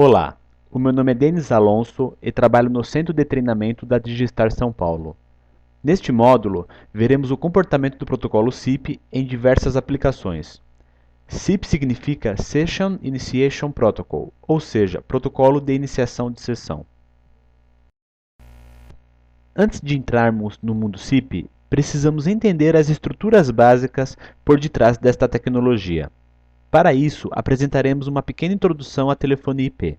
Olá, o meu nome é Denis Alonso e trabalho no Centro de Treinamento da Digistar São Paulo. Neste módulo, veremos o comportamento do protocolo SIP em diversas aplicações. SIP significa Session Initiation Protocol, ou seja, protocolo de iniciação de sessão. Antes de entrarmos no mundo SIP, precisamos entender as estruturas básicas por detrás desta tecnologia. Para isso, apresentaremos uma pequena introdução à telefonia IP.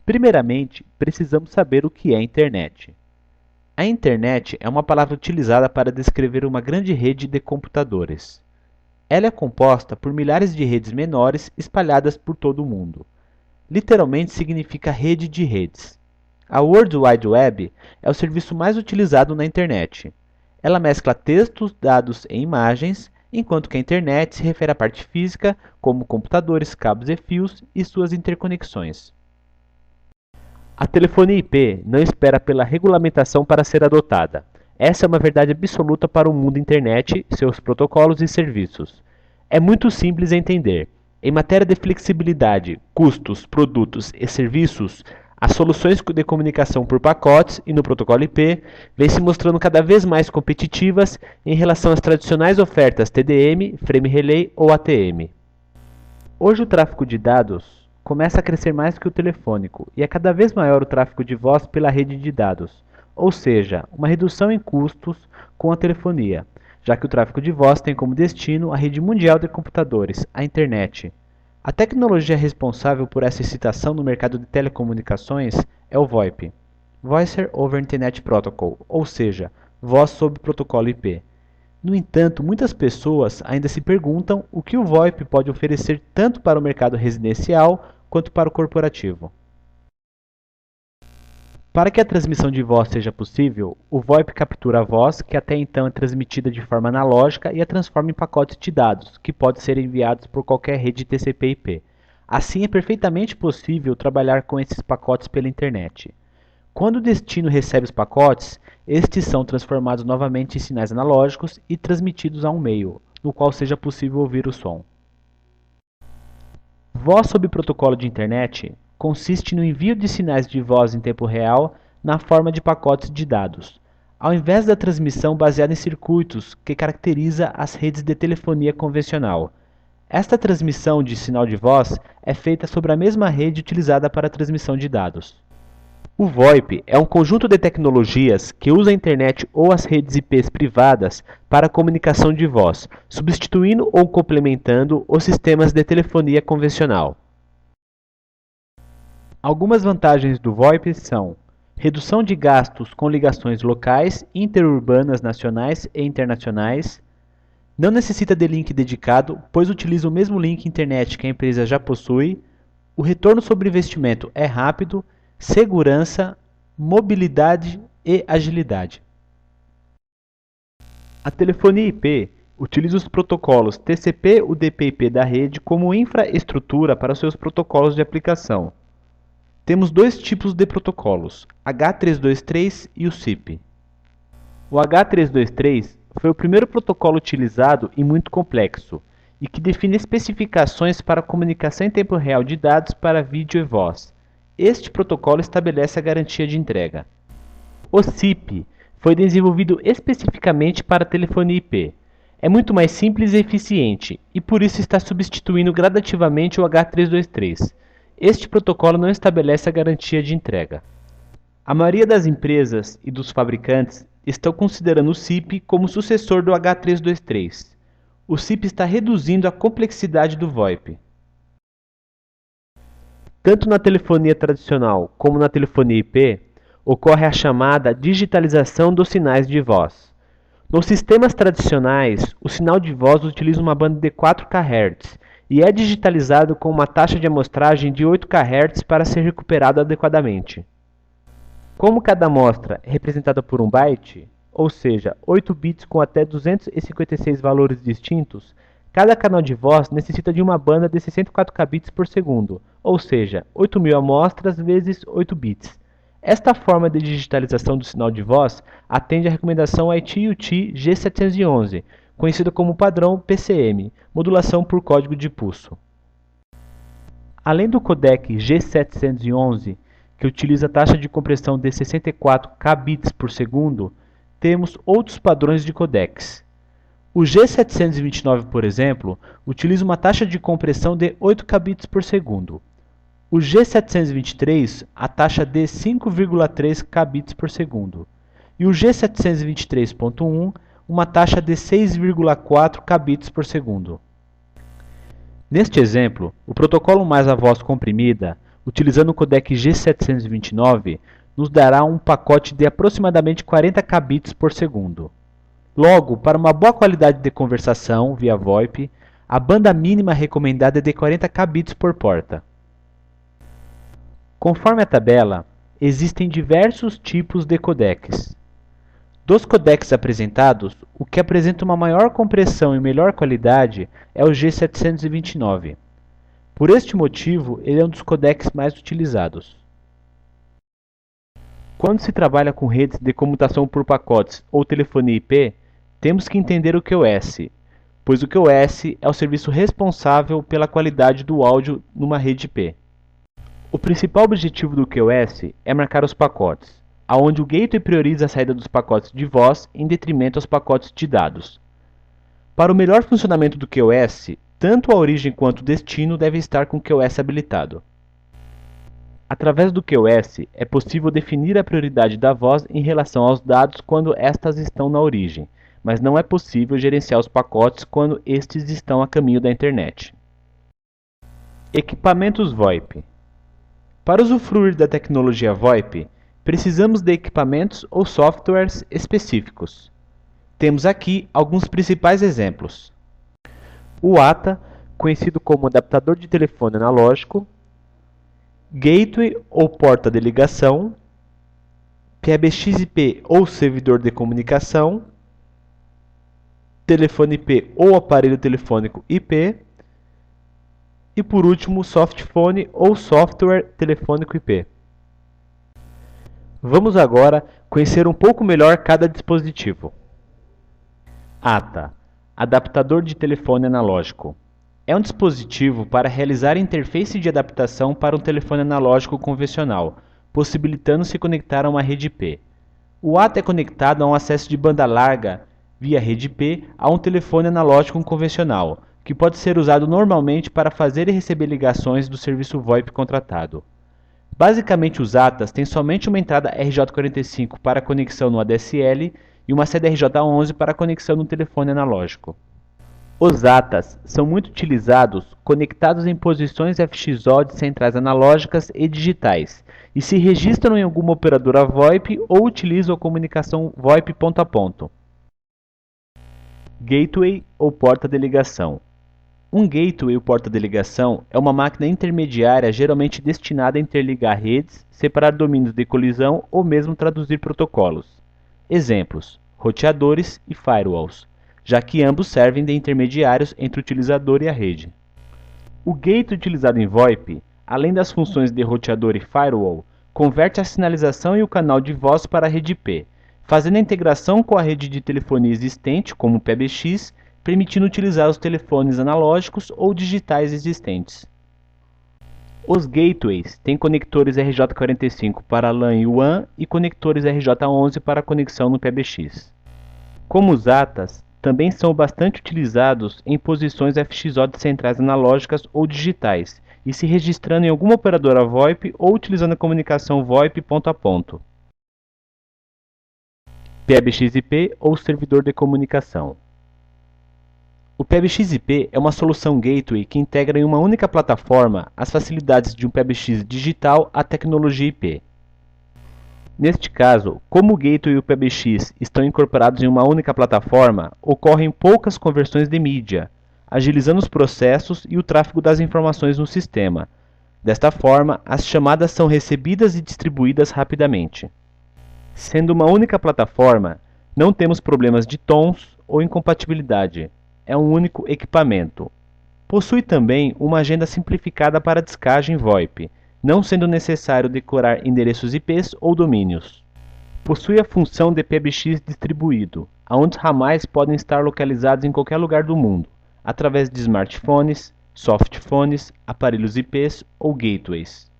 Primeiramente, precisamos saber o que é internet. A internet é uma palavra utilizada para descrever uma grande rede de computadores. Ela é composta por milhares de redes menores espalhadas por todo o mundo. Literalmente significa rede de redes. A World Wide Web é o serviço mais utilizado na internet. Ela mescla textos, dados e imagens, enquanto que a internet se refere à parte física, como computadores, cabos e fios e suas interconexões. A telefonia IP não espera pela regulamentação para ser adotada. Essa é uma verdade absoluta para o mundo internet, seus protocolos e serviços. É muito simples de entender. Em matéria de flexibilidade, custos, produtos e serviços, as soluções de comunicação por pacotes e no protocolo IP vêm se mostrando cada vez mais competitivas em relação às tradicionais ofertas TDM, Frame Relay ou ATM. Hoje o tráfego de dados começa a crescer mais que o telefônico e é cada vez maior o tráfego de voz pela rede de dados, ou seja, uma redução em custos com a telefonia, já que o tráfego de voz tem como destino a rede mundial de computadores, a internet. A tecnologia responsável por essa excitação no mercado de telecomunicações é o VoIP, Voice over Internet Protocol, ou seja, voz sob protocolo IP. No entanto, muitas pessoas ainda se perguntam o que o VoIP pode oferecer tanto para o mercado residencial quanto para o corporativo. Para que a transmissão de voz seja possível, o VoIP captura a voz, que até então é transmitida de forma analógica, e a transforma em pacotes de dados, que podem ser enviados por qualquer rede TCP/IP. Assim, é perfeitamente possível trabalhar com esses pacotes pela internet. Quando o destino recebe os pacotes, estes são transformados novamente em sinais analógicos e transmitidos a um meio, no qual seja possível ouvir o som. Voz sob protocolo de internet consiste no envio de sinais de voz em tempo real na forma de pacotes de dados, ao invés da transmissão baseada em circuitos que caracteriza as redes de telefonia convencional. Esta transmissão de sinal de voz é feita sobre a mesma rede utilizada para a transmissão de dados. O VoIP é um conjunto de tecnologias que usa a internet ou as redes IPs privadas para a comunicação de voz, substituindo ou complementando os sistemas de telefonia convencional. Algumas vantagens do VoIP são redução de gastos com ligações locais, interurbanas nacionais e internacionais, não necessita de link dedicado, pois utiliza o mesmo link internet que a empresa já possui, o retorno sobre investimento é rápido, segurança, mobilidade e agilidade. A telefonia IP utiliza os protocolos TCP/UDP/IP da rede como infraestrutura para seus protocolos de aplicação. Temos dois tipos de protocolos, H323 e o SIP. O H323 foi o primeiro protocolo utilizado e muito complexo, e que define especificações para a comunicação em tempo real de dados para vídeo e voz. Este protocolo estabelece a garantia de entrega. O SIP foi desenvolvido especificamente para a telefonia IP. É muito mais simples e eficiente, e por isso está substituindo gradativamente o H323. Este protocolo não estabelece a garantia de entrega. A maioria das empresas e dos fabricantes estão considerando o SIP como sucessor do H323. O SIP está reduzindo a complexidade do VoIP. Tanto na telefonia tradicional como na telefonia IP, ocorre a chamada digitalização dos sinais de voz. Nos sistemas tradicionais, o sinal de voz utiliza uma banda de 4 kHz e é digitalizado com uma taxa de amostragem de 8 kHz para ser recuperado adequadamente. Como cada amostra é representada por um byte, ou seja, 8 bits com até 256 valores distintos, cada canal de voz necessita de uma banda de 64 kbps por segundo, ou seja, 8.000 amostras vezes 8 bits. Esta forma de digitalização do sinal de voz atende à recomendação IT/UT G711, conhecida como padrão PCM, modulação por código de pulso. Além do codec G711, que utiliza a taxa de compressão de 64 kbps por segundo, temos outros padrões de codecs. O G729, por exemplo, utiliza uma taxa de compressão de 8 kbps por segundo. O G723, a taxa de 5,3 kbps por segundo. E o G723.1, uma taxa de 6,4 kbps por segundo. Neste exemplo, o protocolo mais a voz comprimida, utilizando o codec G729, nos dará um pacote de aproximadamente 40 kbps por segundo. Logo, para uma boa qualidade de conversação via VoIP, a banda mínima recomendada é de 40 kbps por porta. Conforme a tabela, existem diversos tipos de codecs. Dos codecs apresentados, o que apresenta uma maior compressão e melhor qualidade é o G729. Por este motivo, ele é um dos codecs mais utilizados. Quando se trabalha com redes de comutação por pacotes ou telefonia IP, temos que entender o QoS, pois o QoS é o serviço responsável pela qualidade do áudio numa rede IP. O principal objetivo do QoS é marcar os pacotes, onde o gateway prioriza a saída dos pacotes de voz em detrimento aos pacotes de dados. Para o melhor funcionamento do QoS, tanto a origem quanto o destino devem estar com o QoS habilitado. Através do QoS, é possível definir a prioridade da voz em relação aos dados quando estas estão na origem, mas não é possível gerenciar os pacotes quando estes estão a caminho da internet. Equipamentos VoIP. Para usufruir da tecnologia VoIP, precisamos de equipamentos ou softwares específicos. Temos aqui alguns principais exemplos. O ATA, conhecido como adaptador de telefone analógico, gateway ou porta de ligação, PBX-IP ou servidor de comunicação, telefone IP ou aparelho telefônico IP, e por último, softphone ou software telefônico IP. Vamos agora conhecer um pouco melhor cada dispositivo. ATA, adaptador de telefone analógico. É um dispositivo para realizar interface de adaptação para um telefone analógico convencional, possibilitando se conectar a uma rede IP. O ATA é conectado a um acesso de banda larga via rede IP a um telefone analógico convencional, que pode ser usado normalmente para fazer e receber ligações do serviço VoIP contratado. Basicamente, os ATAs têm somente uma entrada RJ45 para conexão no ADSL e uma saída RJ11 para conexão no telefone analógico. Os ATAs são muito utilizados conectados em posições FXO de centrais analógicas e digitais e se registram em alguma operadora VoIP ou utilizam a comunicação VoIP ponto a ponto. Gateway ou porta de ligação. Um gateway ou porta de ligação é uma máquina intermediária geralmente destinada a interligar redes, separar domínios de colisão ou mesmo traduzir protocolos. Exemplos: roteadores e firewalls, já que ambos servem de intermediários entre o utilizador e a rede. O gateway utilizado em VoIP, além das funções de roteador e firewall, converte a sinalização e o canal de voz para a rede IP, fazendo a integração com a rede de telefonia existente, como o PBX, permitindo utilizar os telefones analógicos ou digitais existentes. Os gateways têm conectores RJ45 para LAN e WAN e conectores RJ11 para conexão no PBX. Como os ATAs, também são bastante utilizados em posições FXO de centrais analógicas ou digitais e se registrando em alguma operadora VoIP ou utilizando a comunicação VoIP ponto a ponto. PBX-IP ou servidor de comunicação. O PBX-IP é uma solução gateway que integra em uma única plataforma as facilidades de um PBX digital à tecnologia IP. Neste caso, como o gateway e o PBX estão incorporados em uma única plataforma, ocorrem poucas conversões de mídia, agilizando os processos e o tráfego das informações no sistema. Desta forma, as chamadas são recebidas e distribuídas rapidamente. Sendo uma única plataforma, não temos problemas de tons ou incompatibilidade. É um único equipamento. Possui também uma agenda simplificada para descagem VoIP, não sendo necessário decorar endereços IPs ou domínios. Possui a função de PBX distribuído, onde os ramais podem estar localizados em qualquer lugar do mundo, através de smartphones, softphones, aparelhos IPs ou gateways.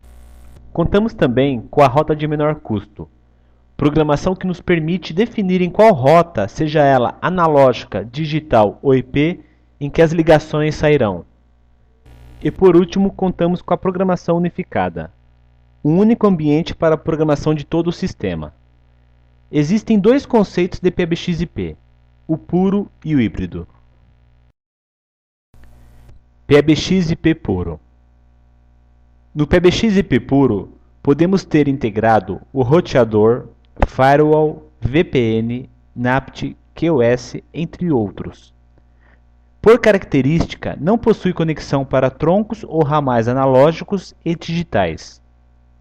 Contamos também com a rota de menor custo, programação que nos permite definir em qual rota, seja ela analógica, digital ou IP, em que as ligações sairão. E por último, contamos com a programação unificada, um único ambiente para a programação de todo o sistema. Existem dois conceitos de PBX-IP, o puro e o híbrido. PBX-IP puro. No PBX-IP puro, podemos ter integrado o roteador, firewall, VPN, NAPT, QoS, entre outros. Por característica, não possui conexão para troncos ou ramais analógicos e digitais.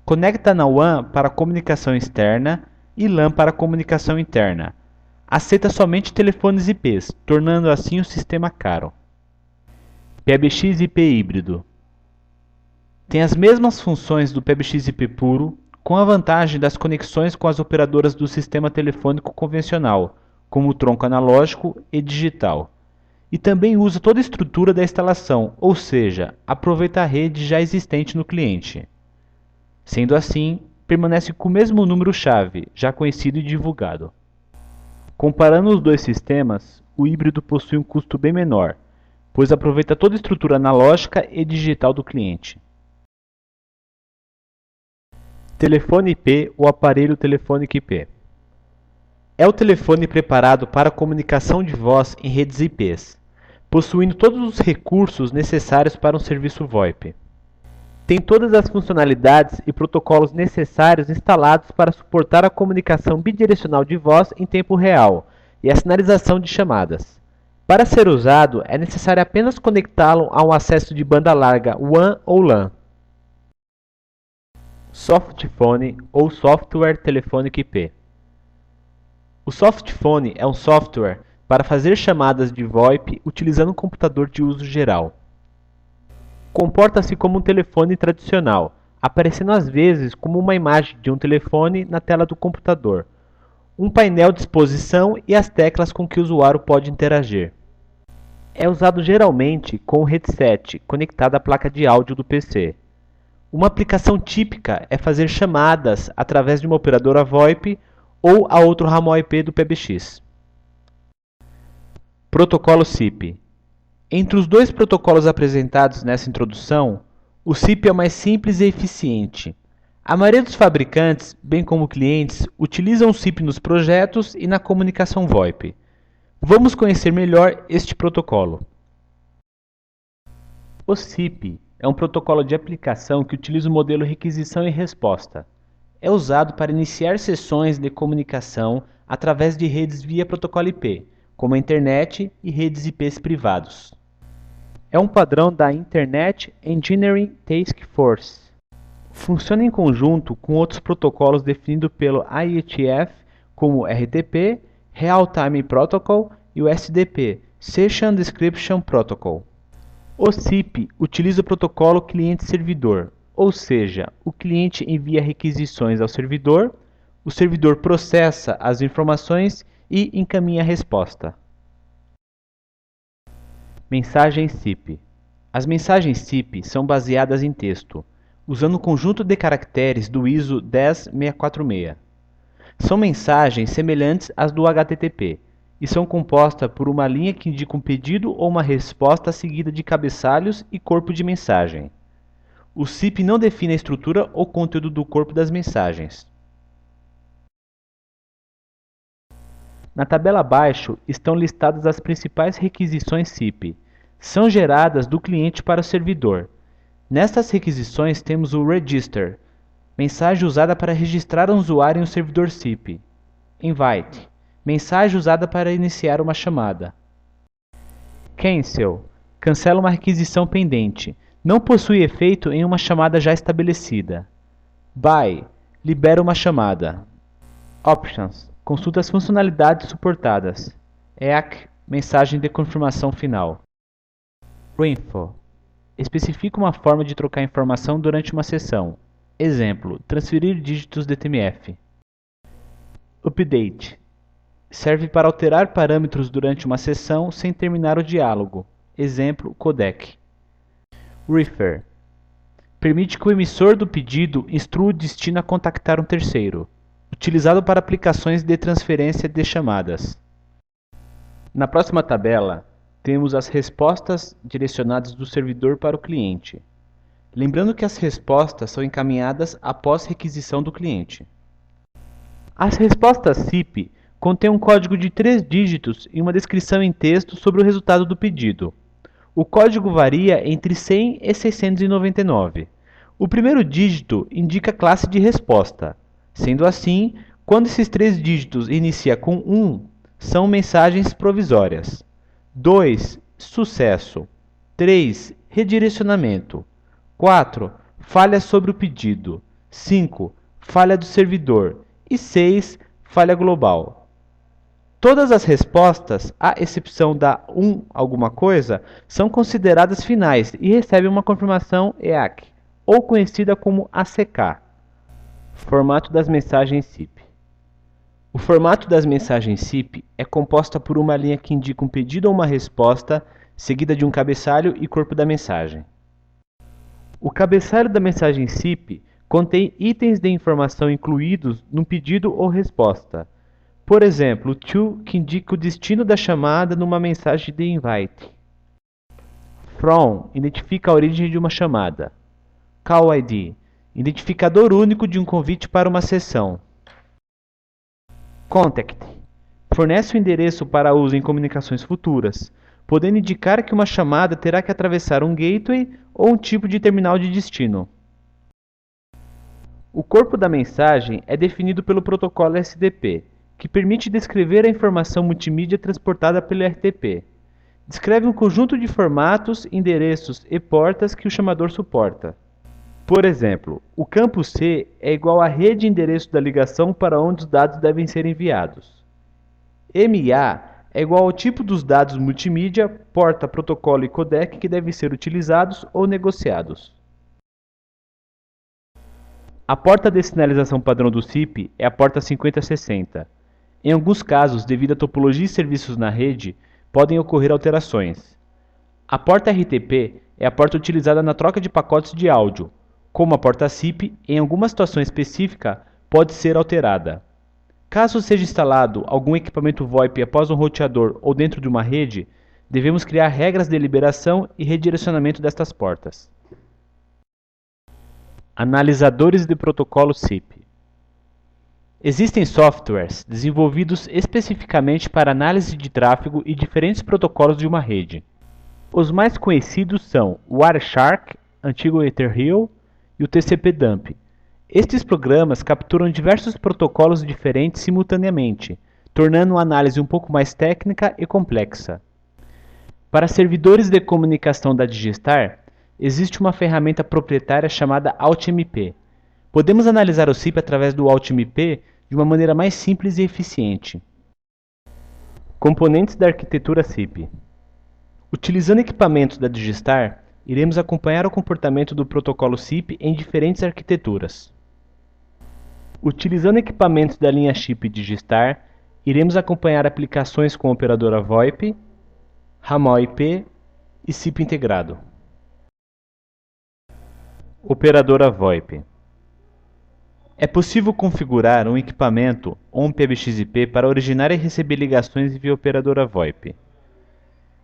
Conecta na WAN para comunicação externa e LAN para comunicação interna. Aceita somente telefones IPs, tornando assim o sistema caro. PBX-IP híbrido. Tem as mesmas funções do PBX-IP puro, com a vantagem das conexões com as operadoras do sistema telefônico convencional, como o tronco analógico e digital. E também usa toda a estrutura da instalação, ou seja, aproveita a rede já existente no cliente. Sendo assim, permanece com o mesmo número-chave, já conhecido e divulgado. Comparando os dois sistemas, o híbrido possui um custo bem menor, pois aproveita toda a estrutura analógica e digital do cliente. Telefone IP ou aparelho telefônico IP. É o telefone preparado para a comunicação de voz em redes IPs, possuindo todos os recursos necessários para um serviço VoIP. Tem todas as funcionalidades e protocolos necessários instalados para suportar a comunicação bidirecional de voz em tempo real e a sinalização de chamadas. Para ser usado, é necessário apenas conectá-lo a um acesso de banda larga WAN ou LAN. Softphone ou software telefônico IP. O softphone é um software para fazer chamadas de VoIP utilizando um computador de uso geral. Comporta-se como um telefone tradicional, aparecendo às vezes como uma imagem de um telefone na tela do computador, um painel de exposição e as teclas com que o usuário pode interagir. É usado geralmente com o headset conectado à placa de áudio do PC. Uma aplicação típica é fazer chamadas através de uma operadora VoIP ou a outro ramal IP do PBX. Protocolo SIP. Entre os dois protocolos apresentados nessa introdução, o SIP é o mais simples e eficiente. A maioria dos fabricantes, bem como clientes, utilizam o SIP nos projetos e na comunicação VoIP. Vamos conhecer melhor este protocolo. O SIP é um protocolo de aplicação que utiliza o modelo requisição e resposta. É usado para iniciar sessões de comunicação através de redes via protocolo IP, como a internet e redes IPs privados. É um padrão da Internet Engineering Task Force. Funciona em conjunto com outros protocolos definidos pelo IETF, como o RTP, Real Time Protocol e o SDP, Session Description Protocol. O SIP utiliza o protocolo cliente-servidor, ou seja, o cliente envia requisições ao servidor, o servidor processa as informações e encaminha a resposta. Mensagens SIP. As mensagens SIP são baseadas em texto, usando o conjunto de caracteres do ISO 10646. São mensagens semelhantes às do HTTP e são compostas por uma linha que indica um pedido ou uma resposta seguida de cabeçalhos e corpo de mensagem. O SIP não define a estrutura ou conteúdo do corpo das mensagens. Na tabela abaixo estão listadas as principais requisições SIP. São geradas do cliente para o servidor. Nestas requisições temos o register, mensagem usada para registrar um usuário em um servidor SIP. Invite, mensagem usada para iniciar uma chamada. Cancel, cancela uma requisição pendente. Não possui efeito em uma chamada já estabelecida. By, libera uma chamada. Options, consulta as funcionalidades suportadas. EAC, mensagem de confirmação final. Info, especifica uma forma de trocar informação durante uma sessão. Exemplo, transferir dígitos de TMF. Update, serve para alterar parâmetros durante uma sessão sem terminar o diálogo. Exemplo, codec. Refer. Permite que o emissor do pedido instrua o destino a contactar um terceiro, utilizado para aplicações de transferência de chamadas. Na próxima tabela, temos as respostas direcionadas do servidor para o cliente. Lembrando que as respostas são encaminhadas após requisição do cliente. As respostas SIP contêm um código de 3 dígitos e uma descrição em texto sobre o resultado do pedido. O código varia entre 100 e 699. O primeiro dígito indica a classe de resposta. Sendo assim, quando esses 3 dígitos inicia com 1, são mensagens provisórias. 2. Sucesso. 3. Redirecionamento. 4. Falha sobre o pedido. 5. Falha do servidor. E 6. Falha global. Todas as respostas, à exceção da alguma coisa, são consideradas finais e recebem uma confirmação EAC, ou conhecida como ACK. Formato das mensagens SIP. O formato das mensagens SIP é composta por uma linha que indica um pedido ou uma resposta, seguida de um cabeçalho e corpo da mensagem. O cabeçalho da mensagem SIP contém itens de informação incluídos num pedido ou resposta. Por exemplo, o to, que indica o destino da chamada numa mensagem de invite. From identifica a origem de uma chamada. Call ID, identificador único de um convite para uma sessão. Contact fornece o endereço para uso em comunicações futuras, podendo indicar que uma chamada terá que atravessar um gateway ou um tipo de terminal de destino. O corpo da mensagem é definido pelo protocolo SDP, que permite descrever a informação multimídia transportada pelo RTP. Descreve um conjunto de formatos, endereços e portas que o chamador suporta. Por exemplo, o campo C é igual à rede de endereço da ligação para onde os dados devem ser enviados. MA é igual ao tipo dos dados multimídia, porta, protocolo e codec que devem ser utilizados ou negociados. A porta de sinalização padrão do SIP é a porta 5060. Em alguns casos, devido à topologia de serviços na rede, podem ocorrer alterações. A porta RTP é a porta utilizada na troca de pacotes de áudio. Como a porta SIP, em alguma situação específica, pode ser alterada. Caso seja instalado algum equipamento VoIP após um roteador ou dentro de uma rede, devemos criar regras de liberação e redirecionamento destas portas. Analisadores de protocolo SIP. Existem softwares desenvolvidos especificamente para análise de tráfego e diferentes protocolos de uma rede. Os mais conhecidos são o Wireshark, antigo Ethereum, e o TCP/Dump. Estes programas capturam diversos protocolos diferentes simultaneamente, tornando a análise um pouco mais técnica e complexa. Para servidores de comunicação da Digistar, existe uma ferramenta proprietária chamada AltMP. Podemos analisar o SIP através do AltMP de uma maneira mais simples e eficiente. Componentes da arquitetura SIP. Utilizando equipamentos da Digistar, iremos acompanhar o comportamento do protocolo SIP em diferentes arquiteturas. Utilizando equipamentos da linha chip Digistar, iremos acompanhar aplicações com operadora VoIP, ramal IP e SIP integrado. Operadora VoIP. É possível configurar um equipamento ou um PBX-IP para originar e receber ligações via operadora VoIP.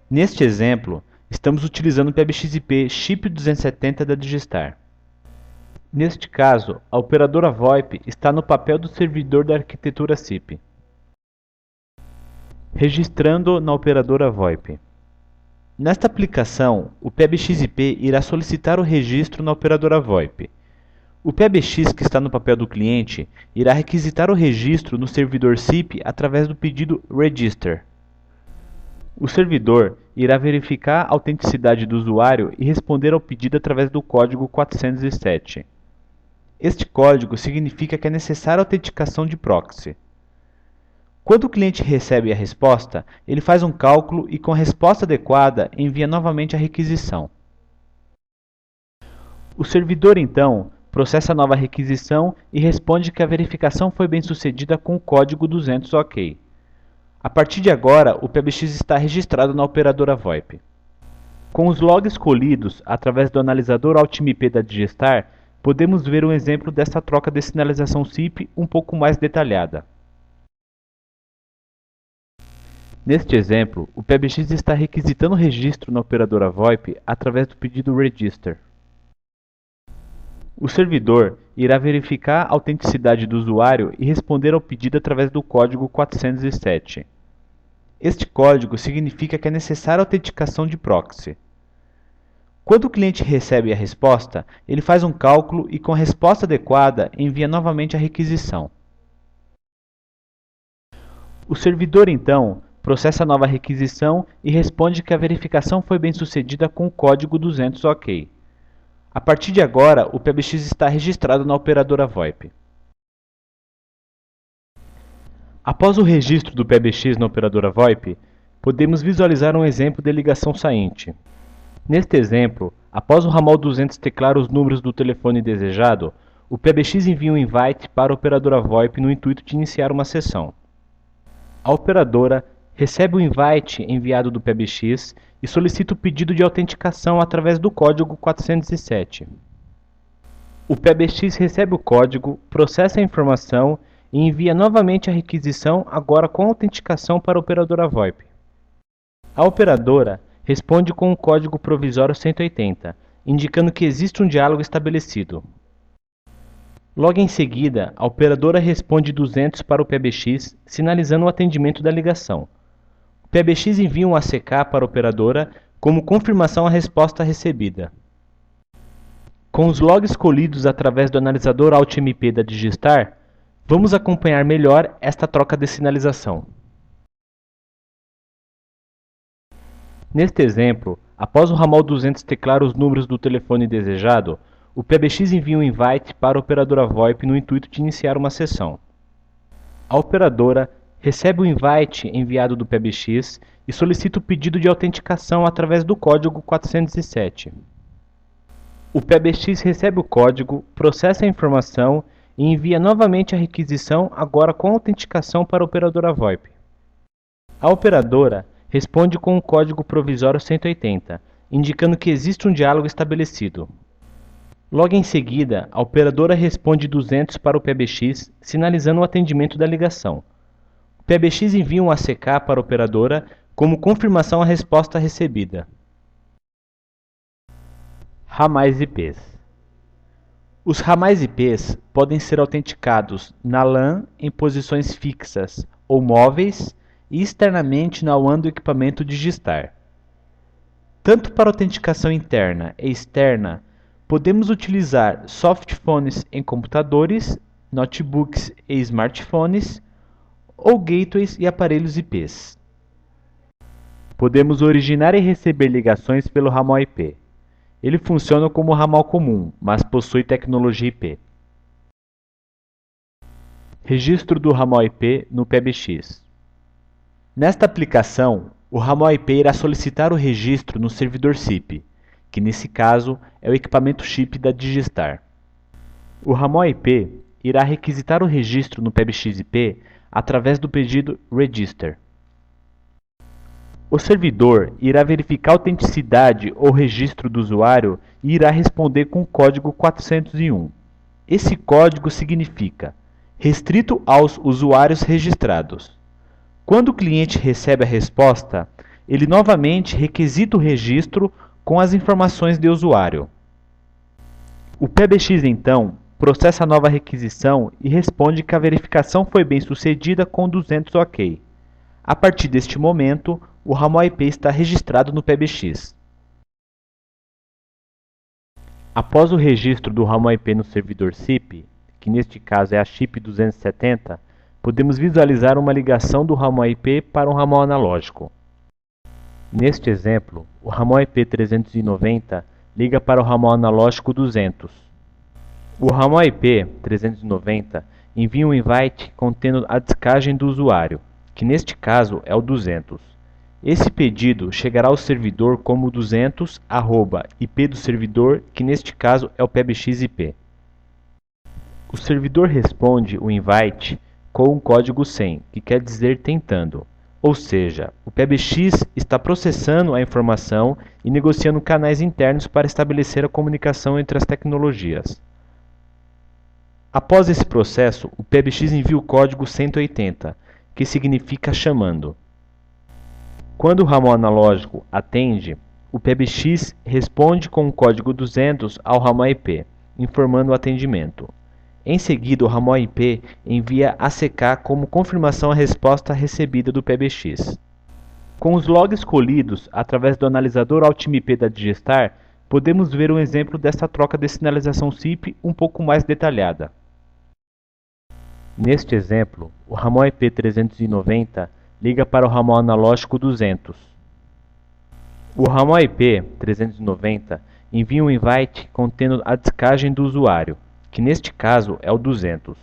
Neste exemplo, estamos utilizando o PBX-IP Chip 270 da Digistar. Neste caso, a operadora VoIP está no papel do servidor da arquitetura SIP. Registrando na operadora VoIP. Nesta aplicação, o PBX-IP irá solicitar o registro na operadora VoIP. O PBX que está no papel do cliente irá requisitar o registro no servidor SIP através do pedido register. O servidor irá verificar a autenticidade do usuário e responder ao pedido através do código 407. Este código significa que é necessária a autenticação de proxy. Quando o cliente recebe a resposta, ele faz um cálculo e, com a resposta adequada, envia novamente a requisição. O servidor, então, processa a nova requisição e responde que a verificação foi bem sucedida com o código 200 OK. A partir de agora, o PBX está registrado na operadora VoIP. Com os logs colhidos através do analisador AltMP da Digistar, podemos ver um exemplo dessa troca de sinalização SIP um pouco mais detalhada. Neste exemplo, o PBX está requisitando o registro na operadora VoIP através do pedido register. O servidor irá verificar a autenticidade do usuário e responder ao pedido através do código 407. Este código significa que é necessária a autenticação de proxy. Quando o cliente recebe a resposta, ele faz um cálculo e, com a resposta adequada, envia novamente a requisição. O servidor, então, processa a nova requisição e responde que a verificação foi bem sucedida com o código 200 OK. A partir de agora, o PBX está registrado na operadora VoIP. Após o registro do PBX na operadora VoIP, podemos visualizar um exemplo de ligação sainte. Neste exemplo, após o ramal 200 teclar os números do telefone desejado, o PBX envia um invite para a operadora VoIP no intuito de iniciar uma sessão. A operadora recebe o invite enviado do PBX e solicita o pedido de autenticação através do código 407. O PBX recebe o código, processa a informação e envia novamente a requisição, agora com autenticação para a operadora VoIP. A operadora responde com o código provisório 180, indicando que existe um diálogo estabelecido. Logo em seguida, a operadora responde 200 para o PBX, sinalizando o atendimento da ligação. O PBX envia um ACK para a operadora como confirmação à resposta recebida. Com os logs colhidos através do analisador AltMP da Digistar, vamos acompanhar melhor esta troca de sinalização. Neste exemplo, após o ramal 200 teclar os números do telefone desejado, o PBX envia um invite para a operadora VoIP no intuito de iniciar uma sessão. A operadora recebe o invite enviado do PBX e solicita o pedido de autenticação através do código 407. O PBX recebe o código, processa a informação e envia novamente a requisição, agora com autenticação para a operadora VoIP. A operadora responde com o código provisório 180, indicando que existe um diálogo estabelecido. Logo em seguida, a operadora responde 200 para o PBX, sinalizando o atendimento da ligação. O PBX envia um ACK para a operadora como confirmação à resposta recebida. Ramais IPs. Os ramais IPs podem ser autenticados na LAN em posições fixas ou móveis e externamente na WAN do equipamento Digistar. Tanto para autenticação interna e externa, podemos utilizar softphones em computadores, notebooks e smartphones, ou gateways e aparelhos IPs. Podemos originar e receber ligações pelo ramal IP. Ele funciona como ramal comum, mas possui tecnologia IP. Registro do ramal IP no PBX. Nesta aplicação, o ramal IP irá solicitar o registro no servidor SIP, que nesse caso é o equipamento chip da Digistar. O ramal IP irá requisitar o registro no PBX IP através do pedido register. O servidor irá verificar a autenticidade ou registro do usuário e irá responder com o código 401. Esse código significa restrito aos usuários registrados. Quando o cliente recebe a resposta, ele novamente requisita o registro com as informações de usuário. O PBX, então, processa a nova requisição e responde que a verificação foi bem sucedida com 200 OK. A partir deste momento, o ramal IP está registrado no PBX. Após o registro do ramal IP no servidor SIP, que neste caso é a chip 270, podemos visualizar uma ligação do ramal IP para um ramal analógico. Neste exemplo, o ramal IP 390 liga para o ramal analógico 200. O ramal IP 390 envia um invite contendo a discagem do usuário, que neste caso é o 200. Esse pedido chegará ao servidor como 200 @IP do servidor, que neste caso é o PBX IP. O servidor responde o invite com o código 100, que quer dizer tentando, Ou seja, o PBX está processando a informação e negociando canais internos para estabelecer a comunicação entre as tecnologias. Após esse processo, o PBX envia o código 180, que significa chamando. Quando o ramal analógico atende, o PBX responde com o código 200 ao ramal IP, informando o atendimento. Em seguida, o ramal IP envia ACK como confirmação a resposta recebida do PBX. Com os logs colhidos através do analisador AltIP da Digestar, podemos ver um exemplo dessa troca de sinalização SIP um pouco mais detalhada. Neste exemplo, o ramal IP 390 liga para o ramal analógico 200. O ramal IP 390 envia um invite contendo a discagem do usuário, que neste caso é o 200.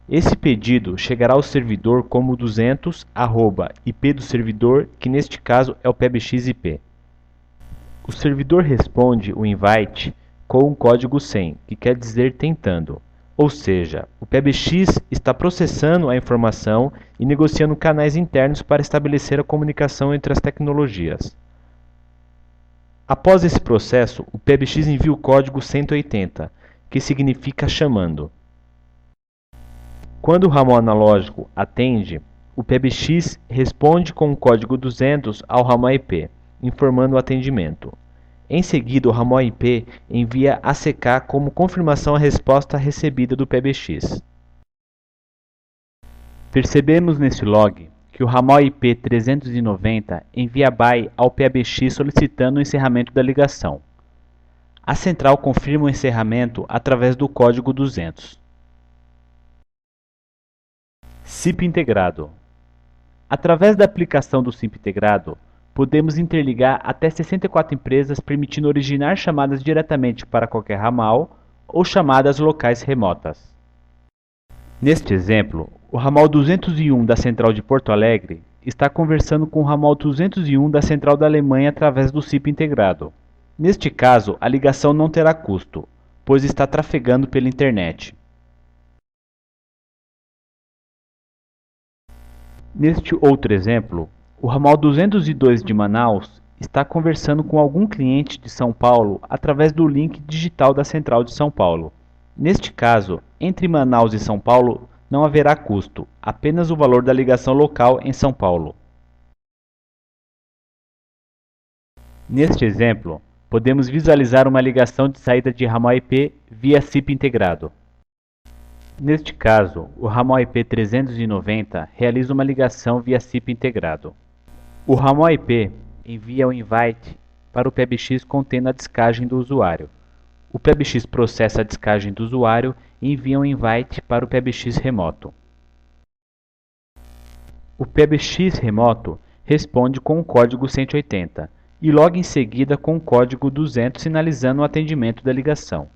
Esse pedido chegará ao servidor como 200@IP do servidor, que neste caso é o PBX-IP. O servidor responde o invite com o código 100, que quer dizer tentando. Ou seja, o PBX está processando a informação e negociando canais internos para estabelecer a comunicação entre as tecnologias. Após esse processo, o PBX envia o código 180, que significa chamando. Quando o ramal analógico atende, o PBX responde com o código 200 ao ramal IP, informando o atendimento. Em seguida, o ramal IP envia ACK como confirmação a resposta recebida do PBX. Percebemos nesse log que o ramal IP 390 envia BY ao PBX solicitando o encerramento da ligação. A central confirma o encerramento através do código 200. SIP integrado. Através da aplicação do SIP integrado, podemos interligar até 64 empresas, permitindo originar chamadas diretamente para qualquer ramal ou chamadas locais remotas. Neste exemplo, o ramal 201 da central de Porto Alegre está conversando com o ramal 201 da central da Alemanha através do SIP integrado. Neste caso, a ligação não terá custo, pois está trafegando pela internet. Neste outro exemplo, o ramal 202 de Manaus está conversando com algum cliente de São Paulo através do link digital da central de São Paulo. Neste caso, entre Manaus e São Paulo não haverá custo, apenas o valor da ligação local em São Paulo. Neste exemplo, podemos visualizar uma ligação de saída de ramal IP via SIP integrado. Neste caso, o ramal IP 390 realiza uma ligação via SIP integrado. O ramal IP envia um invite para o PBX contendo a discagem do usuário. O PBX processa a discagem do usuário e envia um invite para o PBX remoto. O PBX remoto responde com o código 180 e logo em seguida com o código 200 sinalizando o atendimento da ligação.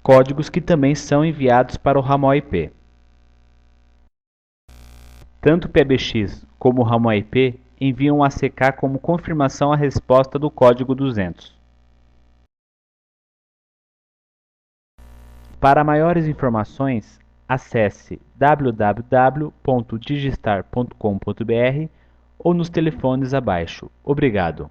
Códigos que também são enviados para o ramal IP. Tanto o PBX como o ramal IP enviam um ACK como confirmação à resposta do código 200. Para maiores informações, acesse www.digistar.com.br ou nos telefones abaixo. Obrigado.